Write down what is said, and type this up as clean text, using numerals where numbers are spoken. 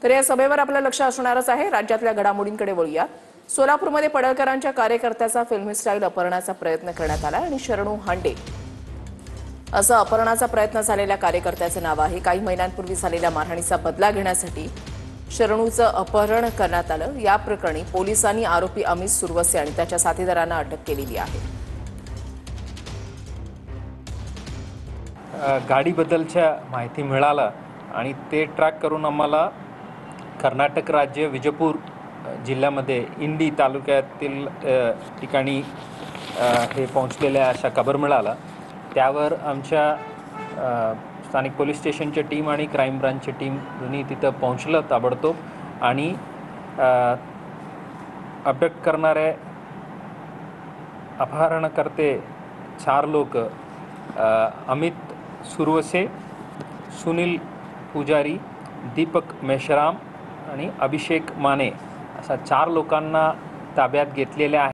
तर या सभेवर आपलं लक्ष असणारच आहे। राज्यातल्या घडामोडींकडे वळूया। सोलापूरमध्ये पडळकरांच्या कार्यकर्त्याचा फिल्मी स्टाईल अपहरणाचा प्रयत्न करण्यात आला आणि शरणू हांडे असं अपहरणाचा प्रयत्न झालेल्या कार्यकर्त्याचं नाव आहे। काही महिन्यांपूर्वी झालेल्या मारहाणीचा बदला घेण्यासाठी शरणूचं अपहरण करण्यात आलं। या प्रकरणी पोलिसांनी आरोपी अमित सुरवसे आणि त्याच्या साथीदारांना अटक केलेली आहे। गाडीबद्दलच्या माहिती मिळाला आणि ते ट्रॅक करून आम्हाला कर्नाटक राज्य विजयपूर जिल्ह्यामध्ये इंडी तालुक्यातील ठिकाणी हे पोहोचलेल्या अशा खबर मिळाला। त्यावर आमच्या स्थानिक पोलीस स्टेशनची टीम आणि क्राईम ब्रांचची टीम दोन्ही तिथं पोहोचलं ताबडतोब आणि अटक करणारे अपहरणकर्ते 4 लोक अमित सुरवसे, सुनील पुजारी, दीपक मेश्राम आणि अभिषेक माने अशा 4 लोकांना ताब्यात घेतलेले आहे।